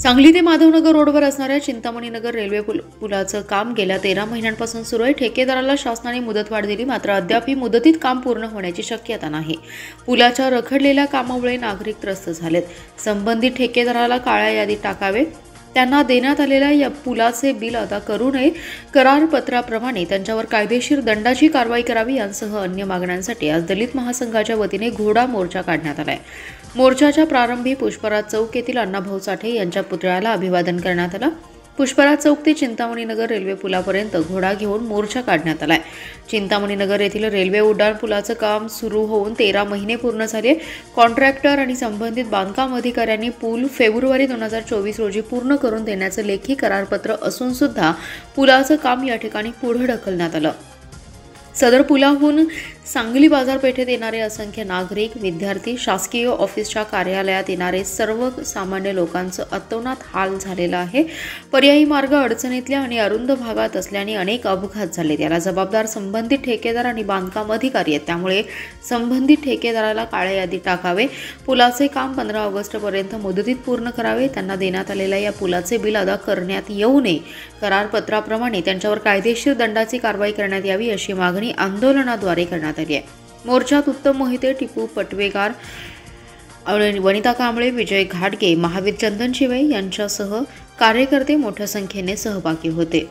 सांगली ते माधवनगर रोडवर असणाऱ्या चिंतामणीनगर रेल्वे पुलाचं काम गेल्या 13 महिन्यांपासून सुरू आहे। ठेकेदाराला शासनाने मुदतवाढ दिली, मात्र अद्याप मुदतीत काम पूर्ण होण्याची शक्यता नाही। पुलाच्या रखडलेल्या कामामुळे नागरिक त्रस्त झालेत। संबंधित ठेकेदाराला काळ्या यादीत टाकावे, त्यांना देण्यात आलेल्या या पुलाचे बिल अदा करू नये, करारपत्राप्रमाणे त्यांच्यावर कायदेशीर दंडाची कारवाई करावी यांसह अन्य मागण्यांसाठी आज दलित महासंघाच्या वतीने घोडा मोर्चा काढण्यात आलाय। मोर्चाच्या प्रारंभी पुष्पराज चौक येथील अण्णाभाऊ साठे यांच्या पुतळ्याला अभिवादन करण्यात आलं। पुष्पराज चौक ते चिंतामणीनगर रेल्वे पुलापर्यंत घोडा घेऊन मोर्चा काढण्यात आलाय। चिंतामणीनगर येथील रेल्वे उड्डाण पुलाचं काम सुरू होऊन 13 महिने पूर्ण झाले। कॉन्ट्रॅक्टर आणि संबंधित बांधकाम अधिकाऱ्यांनी पूल फेब्रुवारी 2024 रोजी पूर्ण करून देण्याचं लेखी करारपत्र असून सुद्धा पुलाचं काम या ठिकाणी पुढे ढकलण्यात आलं। सदर पुलाहून सांगली बाजारपेठेत येणारे असंख्य नागरिक, विद्यार्थी, शासकीय ऑफिसच्या कार्यालयात येणारे सर्व सामान्य लोकांचं अतोनात हाल झालेला आहे। पर्यायी मार्ग अडचणीतल्या आणि अरुंद भागात असल्याने अनेक अपघात झाले। याला जबाबदार संबंधित ठेकेदार आणि बांधकाम अधिकारी आहेत, त्यामुळे संबंधित ठेकेदाराला काळ्या यादीत टाकावे। पुलाचे काम 15 ऑगस्टपर्यंत मुदतीत पूर्ण करावे। त्यांना देण्यात आलेल्या या पुलाचे बिल अदा करण्यात येऊ नये, करारपत्राप्रमाणे त्यांच्यावर कायदेशीर दंडाची कारवाई करण्यात यावी अशी मागणी आंदोलनाद्वारे करण्यात आली आहे। मोर्चात उत्तम मोहिते, टिपू पटवेगार, वनिता कांबळे, विजय घाटगे, महावीर चंदन शिवे यांच्यासह कार्यकर्ते मोठ्या संख्येने सहभागी होते।